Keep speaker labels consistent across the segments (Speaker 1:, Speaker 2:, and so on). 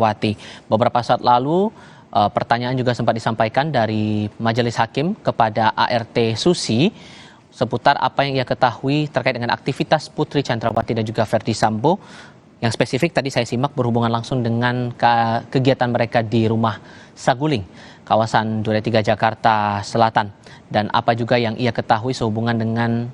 Speaker 1: Chandrawati. Beberapa saat lalu pertanyaan juga sempat disampaikan dari Majelis Hakim kepada ART Susi seputar apa yang ia ketahui terkait dengan aktivitas Putri Chandrawati dan juga Verdi Sambo. Yang spesifik tadi saya simak berhubungan langsung dengan kegiatan mereka di rumah Saguling, kawasan Duren 3 Jakarta Selatan. Dan apa juga yang ia ketahui sehubungan dengan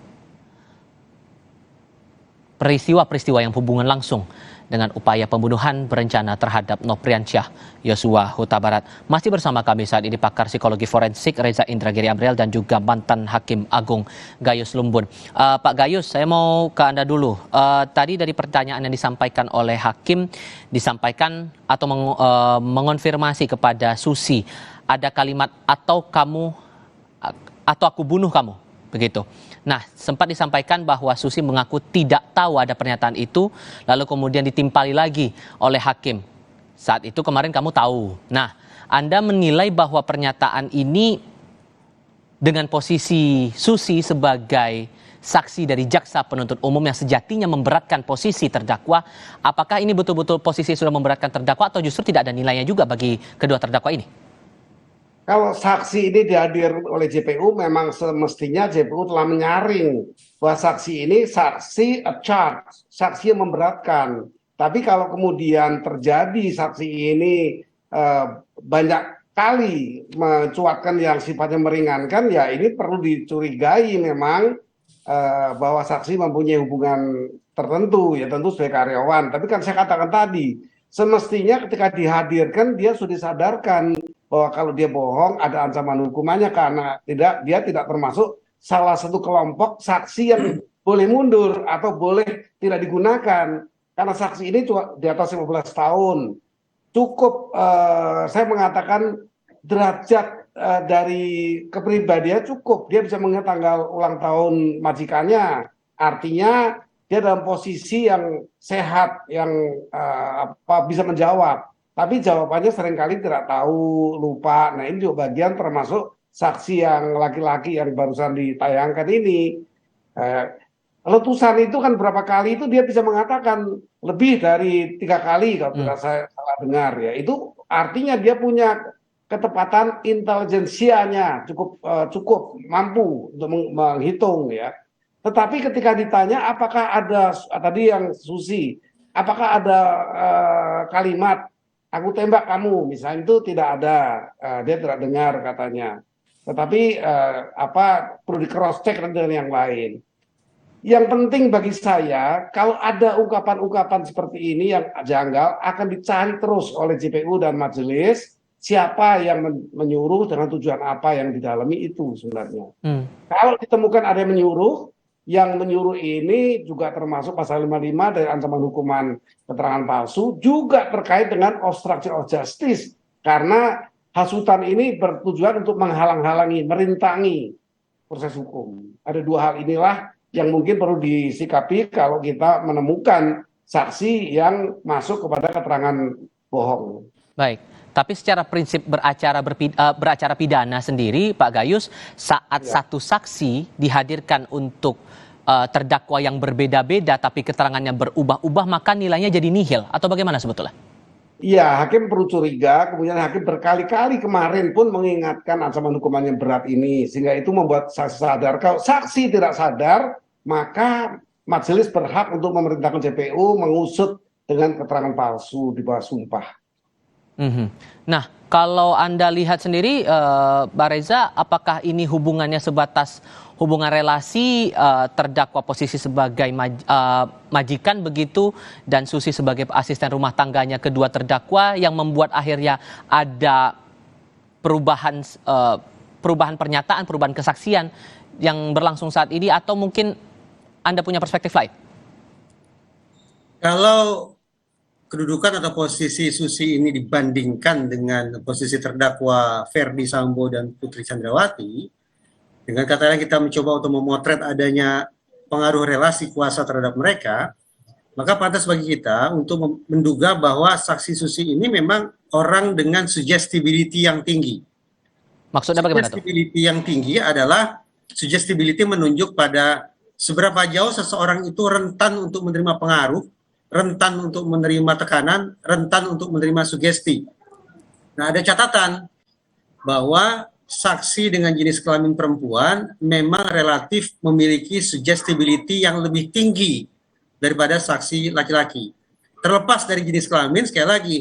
Speaker 1: peristiwa-peristiwa yang hubungan langsung dengan upaya pembunuhan berencana terhadap Nopriansyah Yosua Huta Barat. Masih bersama kami saat ini pakar psikologi forensik Reza Indragiri Amriel dan juga mantan Hakim Agung Gayus Lumbun. Pak Gayus, saya mau ke Anda dulu. Tadi dari pertanyaan yang disampaikan oleh Hakim, disampaikan atau mengonfirmasi kepada Susi, ada kalimat atau aku bunuh kamu, begitu. Nah, sempat disampaikan bahwa Susi mengaku tidak tahu ada pernyataan itu, lalu kemudian ditimpali lagi oleh Hakim. Saat itu kemarin kamu tahu. Nah, Anda menilai bahwa pernyataan ini dengan posisi Susi sebagai saksi dari jaksa penuntut umum yang sejatinya memberatkan posisi terdakwa, apakah ini betul-betul posisi sudah memberatkan terdakwa atau justru tidak ada nilainya juga bagi kedua terdakwa ini?
Speaker 2: Kalau saksi ini dihadir oleh JPU, memang semestinya JPU telah menyaring bahwa saksi ini saksi a charge, saksi yang memberatkan. Tapi kalau kemudian terjadi saksi ini banyak kali mencuatkan yang sifatnya meringankan, ya ini perlu dicurigai memang bahwa saksi mempunyai hubungan tertentu, ya tentu sebagai karyawan. Tapi kan saya katakan tadi, semestinya ketika dihadirkan dia sudah disadarkan bahwa kalau dia bohong ada ancaman hukumannya karena dia tidak termasuk salah satu kelompok saksi yang boleh mundur atau boleh tidak digunakan. Karena saksi ini cuma di atas 15 tahun. Cukup saya mengatakan derajat dari kepribadian cukup. Dia bisa mengingat tanggal ulang tahun majikannya. Artinya dia dalam posisi yang sehat, yang bisa menjawab. Tapi jawabannya seringkali tidak tahu, lupa. Nah ini juga bagian termasuk saksi yang laki-laki yang barusan ditayangkan ini. Letusan itu kan berapa kali itu dia bisa mengatakan lebih dari 3 kali kalau tidak saya salah dengar ya. Itu artinya dia punya ketepatan intelijensianya cukup mampu untuk menghitung ya. Tetapi ketika ditanya apakah ada tadi yang Susi, apakah ada kalimat aku tembak kamu, misalnya itu tidak ada, dia tidak dengar katanya. Tetapi perlu di cross check dengan yang lain. Yang penting bagi saya, kalau ada ungkapan-ungkapan seperti ini yang janggal, akan dicari terus oleh JPU dan majelis siapa yang menyuruh dengan tujuan apa yang didalami itu sebenarnya. Kalau ditemukan ada yang menyuruh ini juga termasuk pasal 55 dari ancaman hukuman keterangan palsu, juga terkait dengan obstruction of justice, karena hasutan ini bertujuan untuk menghalang-halangi, merintangi proses hukum. Ada 2 hal inilah yang mungkin perlu disikapi kalau kita menemukan saksi yang masuk kepada keterangan bohong.
Speaker 1: Baik, tapi secara prinsip beracara pidana sendiri, Pak Gayus, saat satu saksi dihadirkan untuk terdakwa yang berbeda-beda tapi keterangannya berubah-ubah, maka nilainya jadi nihil atau bagaimana sebetulnya?
Speaker 2: Iya, hakim perlu curiga, kemudian hakim berkali-kali kemarin pun mengingatkan ancaman hukuman yang berat ini, sehingga itu membuat saksi sadar. Kalau saksi tidak sadar, maka majelis berhak untuk memerintahkan JPU mengusut dengan keterangan palsu di bawah sumpah.
Speaker 1: Nah, kalau Anda lihat sendiri, Mbak Reza, apakah ini hubungannya sebatas hubungan relasi terdakwa posisi sebagai majikan begitu dan Susi sebagai asisten rumah tangganya kedua terdakwa yang membuat akhirnya ada perubahan pernyataan, perubahan kesaksian yang berlangsung saat ini, atau mungkin Anda punya perspektif lain?
Speaker 3: Kalau kedudukan atau posisi Susi ini dibandingkan dengan posisi terdakwa Verdi Sambo dan Putri Chandrawati, dengan kata lain kita mencoba untuk memotret adanya pengaruh relasi kuasa terhadap mereka, maka pantas bagi kita untuk menduga bahwa saksi Susi ini memang orang dengan suggestibility yang tinggi.
Speaker 1: Maksudnya bagaimana tuh?
Speaker 3: Suggestibility yang tinggi adalah suggestibility menunjuk pada seberapa jauh seseorang itu rentan untuk menerima pengaruh rentan untuk menerima tekanan, rentan untuk menerima sugesti. Nah, ada catatan bahwa saksi dengan jenis kelamin perempuan memang relatif memiliki suggestibility yang lebih tinggi daripada saksi laki-laki. Terlepas dari jenis kelamin, sekali lagi,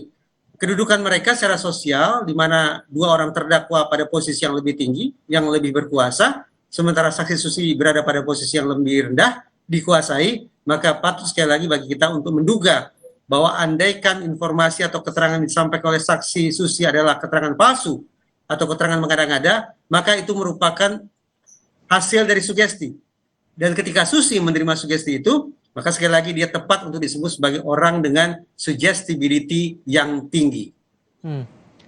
Speaker 3: kedudukan mereka secara sosial, di mana dua orang terdakwa pada posisi yang lebih tinggi, yang lebih berkuasa, sementara saksi susi berada pada posisi yang lebih rendah, dikuasai, maka patut sekali lagi bagi kita untuk menduga bahwa andaikan informasi atau keterangan disampaikan oleh saksi susi adalah keterangan palsu atau keterangan mengada-ngada, maka itu merupakan hasil dari sugesti. Dan ketika susi menerima sugesti itu, maka sekali lagi dia tepat untuk disebut sebagai orang dengan suggestibility yang tinggi.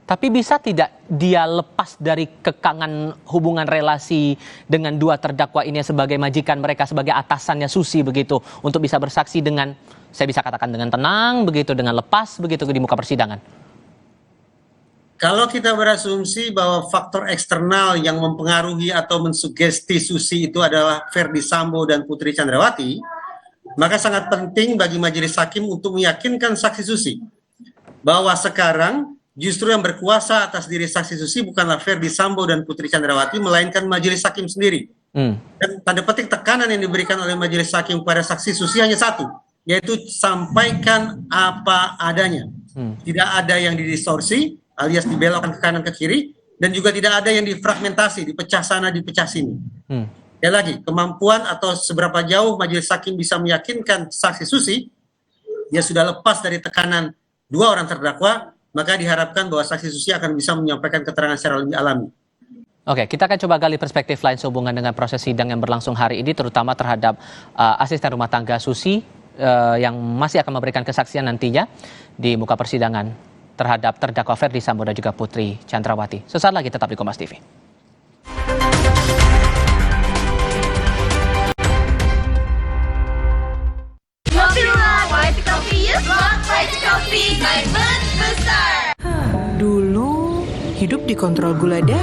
Speaker 1: Tapi bisa tidak dia lepas dari kekangan hubungan relasi dengan dua terdakwa ini sebagai majikan mereka, sebagai atasannya Susi begitu, untuk bisa bersaksi dengan, saya bisa katakan dengan tenang begitu, dengan lepas begitu di muka persidangan?
Speaker 3: Kalau kita berasumsi bahwa faktor eksternal yang mempengaruhi atau mensugesti Susi itu adalah Ferdi Sambo dan Putri Chandrawati, maka sangat penting bagi majelis hakim untuk meyakinkan saksi Susi bahwa sekarang justru yang berkuasa atas diri saksi Susi bukanlah Ferdi Sambo dan Putri Chandrawati, melainkan majelis hakim sendiri. Dan tanda petik tekanan yang diberikan oleh majelis hakim pada saksi Susi hanya satu, yaitu sampaikan apa adanya. Tidak ada yang didistorsi alias dibelokkan ke kanan ke kiri, dan juga tidak ada yang difragmentasi, dipecah sana, dipecah sini. Ya lagi, kemampuan atau seberapa jauh majelis hakim bisa meyakinkan saksi Susi, dia sudah lepas dari tekanan dua orang terdakwa, maka diharapkan bahwa saksi Susi akan bisa menyampaikan keterangan secara lebih alami.
Speaker 1: Oke, kita akan coba gali perspektif lain sehubungan dengan proses sidang yang berlangsung hari ini, terutama terhadap asisten rumah tangga Susi yang masih akan memberikan kesaksian nantinya di muka persidangan terhadap terdakwa Ferdi Sambo dan juga Putri Chandrawati. Sesaat lagi tetap di Kompas TV.
Speaker 4: Dulu hidup dikontrol gula darah.